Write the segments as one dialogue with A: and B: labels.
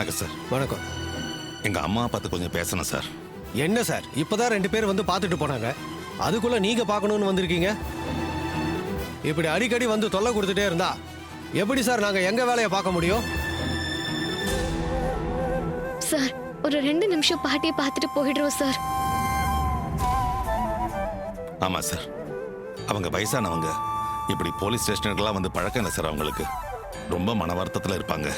A: வணக்கம் சார்.
B: வணக்கம்.
A: எங்க அம்மா பார்த்து கொஞ்சம் பேசணும் சார்.
B: என்ன சார், இப்பதான் 2 பேர் வந்து பார்த்துட்டு போனாங்க, அதுக்குள்ள நீங்க பார்க்கணும்னு வந்திருக்கீங்க? இப்படி அடிக்கடி வந்து தொல்லை கொடுத்துட்டே இருந்தா எப்படி சார் நாங்க எங்க வேலையை பார்க்க முடியும்?
C: சார், ஒரு 2 நிமிஷம் பாட்டியை பார்த்துட்டு போயிடுறோம் சார்.
A: ஆமா சார், அவங்க வயசானவங்க. இப்படி போலீஸ் ஸ்டேஷனுக்கெல்லாம் வந்து பழக்கம் இல்லை சார். அவங்களுக்கு ரொம்ப மன வருத்தத்தில் இருப்பாங்க.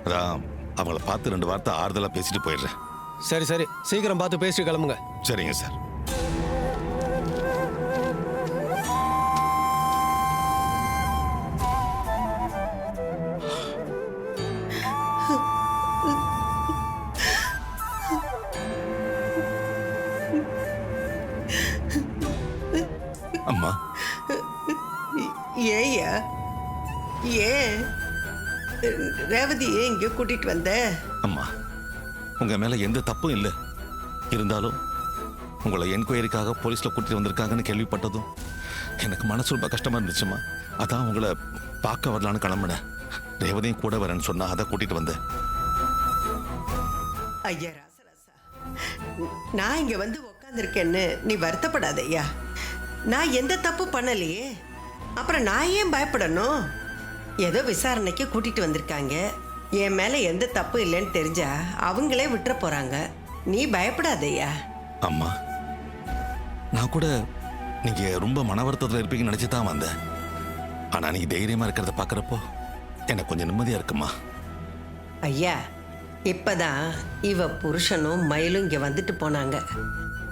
A: அதான் அவங்கள பார்த்து 2 வார்த்தை ஆறுதலாக பேசிட்டு போயிடுறேன்.
B: சரி சரி, சீக்கிரம் பார்த்து பேசிட்டு கிளம்புங்க.
A: சரிங்க சார். அம்மா,
D: ஏய்யா, ஏன் ரேவதியை இங்கே கூட்டிட்டு வந்த?
A: அம்மா, உங்க மேல எந்த தப்பும் இல்லை. இருந்தாலும் உங்களை என்கொயரிக்காக போலீஸ்ல கூட்டிட்டு வந்திருக்காங்கன்னு கேள்விப்பட்டதும் எனக்கு மனசு ரொம்ப கஷ்டமா இருந்துச்சுமா. அதான் உங்களை பார்க்க வரலான்னு கிளம்பினேன். ரேவதியும் கூட வரேன்னு சொன்னா அதை கூட்டிட்டு வந்தேன்.
D: ஐயா ராசராசா, நான் இங்க வந்து உக்காந்துருக்கேன்னு நீ வருத்தப்படாத ஐயா. நான் எந்த தப்பு பண்ணலையே, அப்புறம் நான் ஏன் பயப்படணும்? ஏதோ விசாரணைக்கு கூட்டிட்டு வந்திருக்காங்க. என் மேல எந்த தப்பு இல்லைன்னு தெரிஞ்சா அவங்களே விட்டுற போறாங்க. நீ பயப்படாதய்யா.
A: அம்மா, நான் கூட நீங்க ரொம்ப மன வருத்தத்தில் இருப்பீங்கன்னு நினைச்சு தான் வந்தேன். ஆனா நீங்க தைரியமா இருக்கிறத பாக்குறப்போ எனக்கு கொஞ்சம் நிம்மதியா இருக்குமா.
D: ஐயா, இப்பதான் இவ புருஷனும் மயிலும் இங்க வந்துட்டு போனாங்க.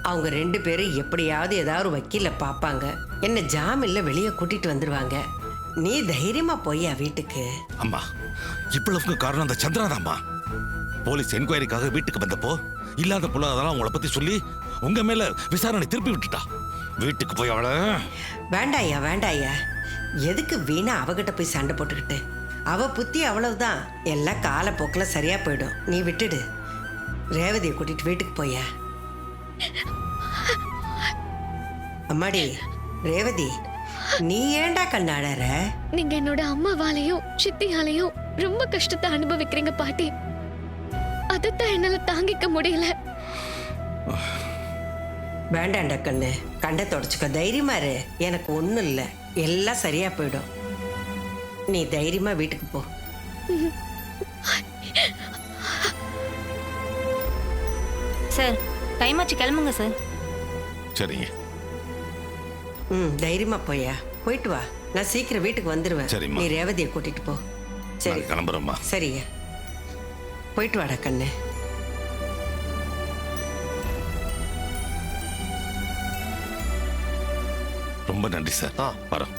D: அவங்க 2 பேரும் எப்படியாவது ஏதாவது வக்கீல பார்ப்பாங்க, என்ன ஜாமீன்ல வெளியே கூட்டிட்டு வந்துருவாங்க. நீ தைரியமா போய்யா வீட்டுக்கு.
A: அம்மா, இவ்வளவுக்கு காரணம் அந்த சந்திரனாதாம்மா. போலீஸ் என்கொயரிக்காக வீட்டுக்கு வந்தப்போ இல்லாத புல்லாதெல்லாம் உங்களை பத்தி சொல்லி உங்க மேல விசாரணை திருப்பி விட்டுட்டா. வீட்டுக்கு போய் அவளை.
D: வேண்டாயா வேண்டாயா, எதுக்கு வீணா அவகிட்ட போய் சண்டை போட்டுக்கிட்டு? அவ புத்தி அவ்வளவுதான், எல்லாம் காலப்போக்கில் சரியா போயிடும். நீ விட்டுடு. ரேவதியை கூட்டிட்டு வீட்டுக்கு போயா. அம்மாடி ரேவதி, நீ ஏண்டா கண்ணாடற?
C: நீங்க என்னோட அம்மாவாலையும் சித்தியாலையும் ரொம்ப கஷ்டத்தை அனுபவிக்கிறீங்க பாட்டி. அதைத்தான் என்னால தாங்கிக்க முடியல.
D: வேண்டாண்டா கண்ணு, கண்டை தொடச்சுக்க. தைரியமா இரு, எனக்கு ஒண்ணும் இல்லை, எல்லாம் சரியா போயிடும். நீ தைரியமா வீட்டுக்கு போ.
E: சார், டைம் ஆச்சு, கிளம்புங்க சார்.
A: சரிங்க.
D: தைரியமா போயா, போயிட்டு வா. நான் சீக்கிரம் வீட்டுக்கு வந்துடுவேன்.
A: சரிம்மா.
D: நீ ரேவதியை கூட்டிட்டு போ. சரி,
A: நான் கிளம்புறேம்மா.
D: சரியா, போயிட்டு வாடா கண்ணு.
A: ரொம்ப நன்றி சார். வரோம்.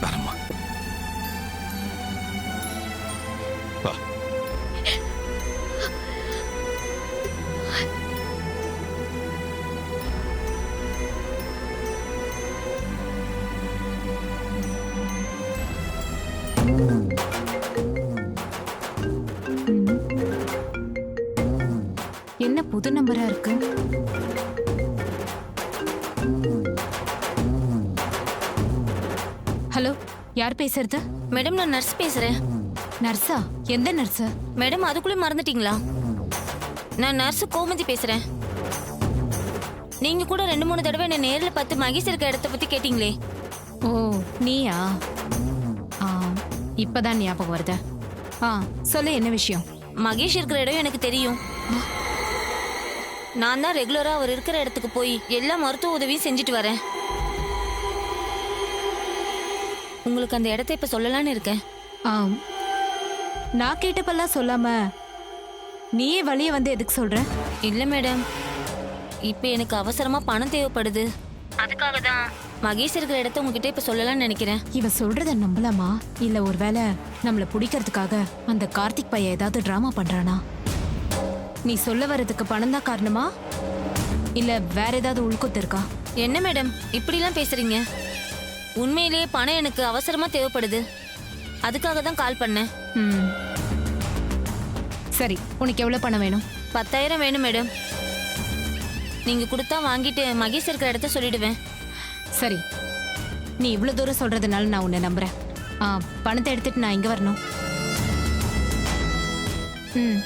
A: வரம்மா. வா.
E: என்ன புது நம்பரா இருக்கு? ஹலோ, யார் பேசுறது?
F: மேடம், நான் நர்ஸ் பேசுறேன்.
E: நர்ஸா? எந்த நர்ஸ்?
F: மேடம், அதுக்குள்ளே மறந்துட்டீங்களா? நான் நர்ஸ் கோமதி பேசுறேன். நீங்க கூட 2-3 தடவை என்ன நேரில் பார்த்து மகேஷ் இருக்க இடத்த பத்தி கேட்டீங்களே.
E: ஓ, நீயா? இப்பதான் ஞாபகம் வருது. சொல்லு, என்ன விஷயம்?
F: மகேஷ் இருக்கிற இடம் எனக்கு தெரியும். நான் தான் ரெகுலரா அவர் இருக்கிற இடத்துக்கு போய் எல்லா மருத்துவ உதவியும் செஞ்சுட்டு வரேன். உங்களுக்கு அந்த இடத்த இப்ப சொல்லலான்னு இருக்கேன்.
E: நான் கேட்டப்பெல்லாம் சொல்லாம நீயே வழிய வந்து எதுக்கு சொல்ற?
F: இல்ல மேடம், இப்ப எனக்கு அவசரமா பணம் தேவைப்படுது. அதுக்காக தான் மகேஷ் இருக்கிற இடத்த உங்ககிட்ட இப்ப சொல்லலாம்னு நினைக்கிறேன்.
E: இவ சொல்றத நம்பலாமா? இல்ல ஒருவேளை நம்மள பிடிக்கிறதுக்காக அந்த கார்த்திக் பையன் ஏதாவது டிராமா பண்றானா? நீ சொல்ல வர்றதுக்கு பணம் தான் காரணமா, இல்ல வேற ஏதாவது உள்குத்து இருக்கா?
F: என்ன மேடம் இப்படிலாம் பேசுறீங்க? உண்மையிலேயே பணம் எனக்கு அவசரமா தேவைப்படுது. அதுக்காக தான் கால் பண்ணேன்.
E: ம். சரி, உனக்கு எவ்வளவு பணம் வேணும்?
F: 10,000 வேணும் மேடம். நீங்க கொடுத்தா வாங்கிட்டு மகேஷ் இருக்கிற இடத்த சொல்லிடுவேன்.
E: சரி, நீ இவ்வளவு தூரம் சொல்றதுனால நான் உன்னை நம்புறேன். பணத்தை எடுத்துட்டு நான் இங்க வரணும். ம்.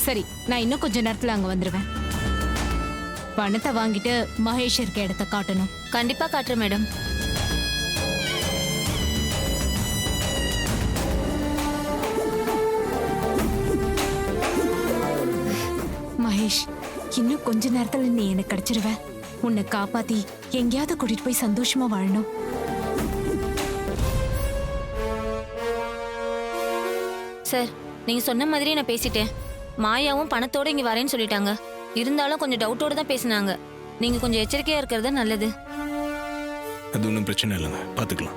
E: சரி, நான் இன்னும் கொஞ்ச நேரத்துல அங்க வந்துருவேன். பணத்தை வாங்கிட்டு மகேஷ் இருக்க இடத்த காட்டணும்.
F: கண்டிப்பா காட்டுறேன் மேடம்.
E: மகேஷ், இன்னும் கொஞ்ச நேரத்துல நீ எனக்கு கிடைச்சிருவ. உன்னை காப்பாத்தி எங்கேயாவது கூட்டிட்டு போய் சந்தோஷமா வாழணும்.
F: சார், நீங்க சொன்ன மாதிரி நான் பேசிட்டேன். மாயாவும் பணத்தோட இங்க வரேன்னு சொல்லிட்டாங்க. இருந்தாலும் கொஞ்சம் டவுட்டோட தான் பேசினாங்க. நீங்க கொஞ்சம் எச்சரிக்கையா இருக்கிறது நல்லது.
G: அது ஒன்றும் பிரச்சனை இல்லைங்க, பார்த்துக்கலாம்.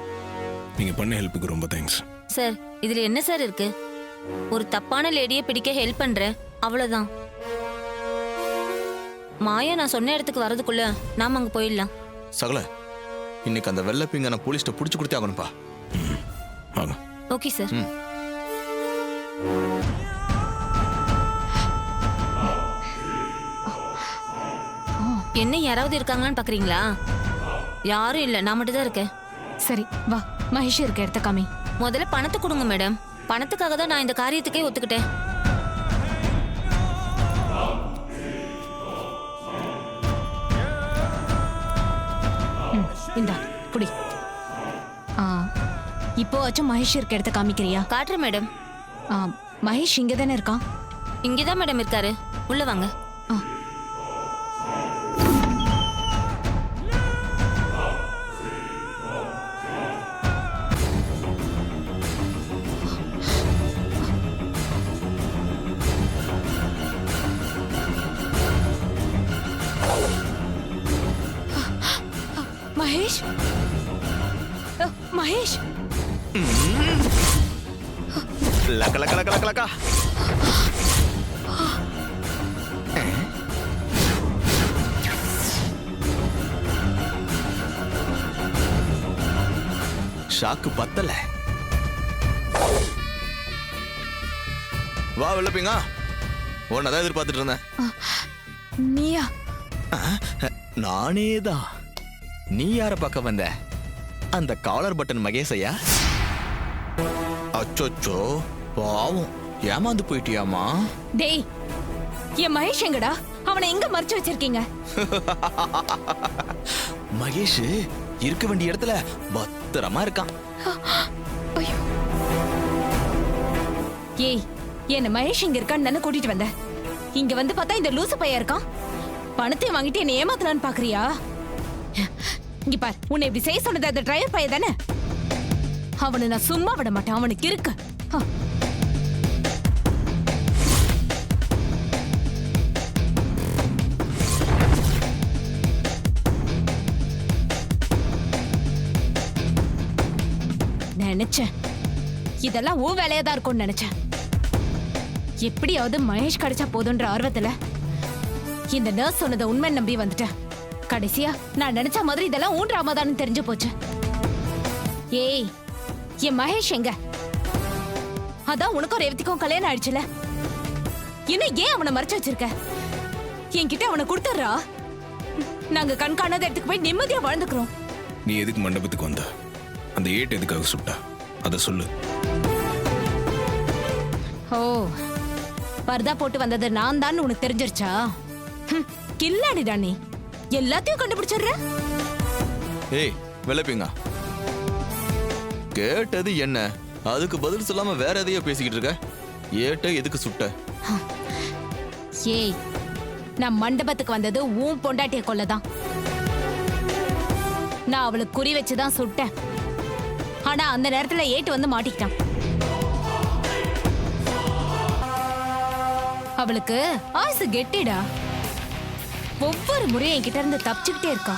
G: நீங்கள் பண்ண ஹெல்ப்புக்கு ரொம்ப தேங்க்ஸ்.
F: சார், இதுல என்ன சார் இருக்கு? ஒரு தப்பான லேடியை பிடிக்க ஹெல்ப் பண்றேன், அவ்வளவுதான். மாயா நான் சொன்ன இடத்துக்கு வரதுக்குள்ள நாம அங்க போயிடலாம்.
H: சகல, இன்னைக்கு அந்த வெள்ளப்பிங்க நான் போலீஸ்ட்ட புடிச்சு கொடுத்தே ஆகணும்ப்பா.
G: வாங்க.
F: Okay sir. என்ன யாராவது இருக்காங்களான்னு பாக்குறீங்களா? யாரும் இல்ல, நான் மட்டும் தான் இருக்கேன்.
E: சரி, வா, மகேஷ் இருக்க இடத்த காமி.
F: முதல்ல பணத்தை கொடுங்க மேடம். பணத்துக்காக தான் நான் இந்த காரியத்துக்கே ஒத்துக்கிட்டேன்.
E: இந்தா புடி. இப்போ ஆச்சும் மகேஷ் இருக்க இடத்த காமிக்கிறியா?
F: காட்டுறேன் மேடம்.
E: மகேஷ் இங்க தானே இருக்கான்.
F: இங்கதான் மேடம் இருக்காரு, உள்ள வாங்க.
E: மகேஷ், மகேஷ்,
H: லக்க லக்க லக்க லக்க லக்கா. ஷாக்கு பத்தல. வா வெள்ளப்பிங்க, உன்னதான் எதிர்பார்த்துட்டு இருந்தேன்.
E: நீயா?
H: நானே தான். நீ யார பார்க்க வந்த? அந்த காலர் பட்டன் மகேஷையா? அச்சோச்சோ, பாவம், ஏமாந்து போயிட்டியாமா?
E: டேய், என் மகேஷ் எங்கடா? அவனை எங்க மறைச்சு வச்சிருக்கீங்க?
H: மகேஷ் இருக்க வேண்டிய இடத்துல பத்திரமா இருக்கான்.
E: ஐயோ. ஏய், என்ன மகேஷ் இங்க இருக்கான்னு தானே கூட்டிட்டு வந்த. இங்க வந்து பார்த்தா இந்த லூசு பையன் இருக்கான். பணத்தை வாங்கிட்டு என்ன ஏமாத்தலான்னு பாக்குறியா? இங்க பார், உன்னை இப்படி செய்ய சொன்னது அந்த டிரைவர் பையன் தானே. அவனை நான் சும்மா விட மாட்டேன். அவனுக்கு இருக்கு. நினைச்சேன் இதெல்லாம் உன் வேலையா தான் இருக்கும்னு நினைச்சேன். எப்படியாவது மகேஷ் கிடைச்சா போதுன்ற ஆர்வத்துல இந்த நர்ஸ் சொன்னதை உண்மை நம்பி வந்துட்டேன். கடைசியா நான் நினைச்ச மாதிரி இதெல்லாம் ஊன் ராமதான்னு தெரிஞ்சு போச்சு. ஏய், என் மகேஷ் எங்க? அதான் உனக்கும் ரேவதிக்கும் கல்யாணம் ஆயிடுச்சுல, இன்னும் ஏன் அவனை மறைச்சு வச்சிருக்க? என்கிட்ட அவனை கொடுத்துறா. நாங்க கண்காணாத இடத்துக்கு போய் நிம்மதியா வாழ்ந்துக்கிறோம்.
G: நீ எதுக்கு மண்டபத்துக்கு வந்த? அந்த ஏட்டு எதுக்காக சுட்டா? அதை சொல்லு.
E: ஓ, பர்தா போட்டு வந்தது நான் தான் உனக்கு தெரிஞ்சிருச்சா? கில்லாடிடா நீ, எல்லாத்தையும் கண்டுபிடிச்சிடுற.
H: ஏய் வெள்ளப்பிங்க, கேட்டது என்ன? அதுக்கு பதில் சொல்லாம வேற எதையோ பேசிக்கிட்டு இருக்க. ஏட்ட எதுக்கு சுட்ட?
E: ஏய், நான் மண்டபத்துக்கு வந்தது உன் பொண்டாட்டிய கொல்லதான். நான் அவளுக்கு குறி வச்சுதான் சுட்டேன். ஆனா அந்த நேரத்துல ஏட்டு வந்து மாட்டிக்கிட்டான். அவளுக்கு ஆசை கெட்டிடா. ஒவ்வொரு முறையும் என்கிட்ட இருந்து தப்பிச்சுக்கிட்டே இருக்கா.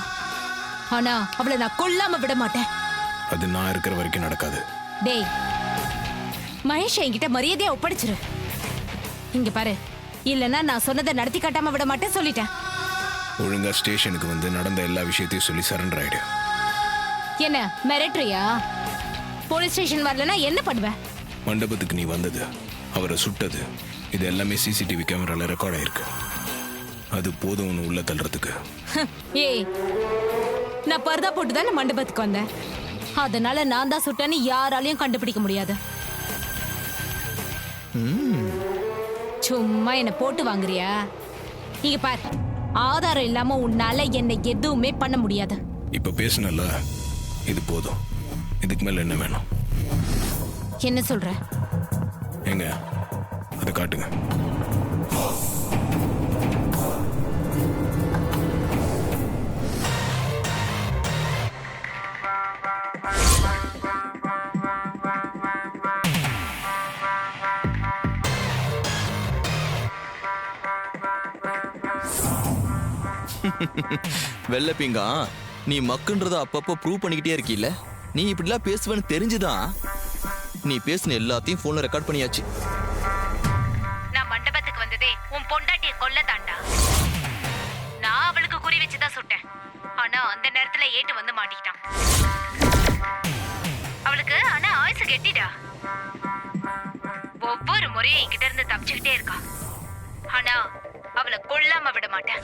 E: ஆனா அவளை நான் கொல்லாம விட மாட்டேன்.
G: அது நான் இருக்கிற வரைக்கும் நடக்காது.
E: டேய், மகேஷ் என்கிட்ட மரியாதையா ஒப்படைச்சிரு. இங்க பாரு, இல்லனா நான் சொன்னதை நடத்தி காட்டாம விட மாட்டேன் சொல்லிட்டேன்.
G: ஒழுங்கா ஸ்டேஷனுக்கு வந்து நடந்த எல்லா விஷயத்தையும் சொல்லி சரண்டர் ஆயிடு.
E: என்ன மிரட்டுறியா? போலீஸ் ஸ்டேஷன் வரலனா என்ன பண்ணுவ?
G: மண்டபத்துக்கு நீ வந்தது, அவரை சுட்டது, இது எல்லாமே சிசிடிவி கேமரால ரெக்கார்ட் ஆயிருக்கு. அது போதும் உன்னை உள்ள தள்ளுறதுக்கு.
E: ஏய், நான் பர்தா போட்டு தானே மண்டபத்துக்கு வந்தேன். அதனால நான் தான் சுட்டேன்னு யாராலையும் கண்டுபிடிக்க முடியாது. சும்மா என்ன போட்டு வாங்குறியா? இங்க பார், ஆதாரம் இல்லாம உன்னால என்ன எதுவுமே பண்ண முடியாது.
G: இப்ப பேசுனல, இது போதும். இதுக்கு மேல என்ன வேணும்?
E: என்ன சொல்ற?
G: எங்க அதை காட்டுங்க.
H: வெள்ளப்பிங்கா, நீ மக்குன்றத அப்பப்போ ப்ரூவ் பண்ணிக்கிட்டே இருக்கீல்ல. நீ இப்படிலாம் பேசுவேன்னு தெரிஞ்சுதான் நீ பேசின எல்லாத்தையும் போன்ல ரெக்கார்ட் பண்ணியாச்சு.
E: நான் மண்டபத்துக்கு வந்ததே உன் பொண்டாட்டிய கொல்ல தாண்டா. நான் அவளுக்கு குறி வச்சுதான் சுட்டேன். ஆனா அந்த நேரத்துல ஏட்டு வந்து மாட்டிக்கிட்டான். அவளுக்கு ஆனா ஆயுசு கெட்டிடா. ஒவ்வொரு முறையும் என்கிட்ட இருந்து தப்பிச்சுக்கிட்டே இருக்கா. ஆனா அவளை கொல்லாம விட மாட்டேன்.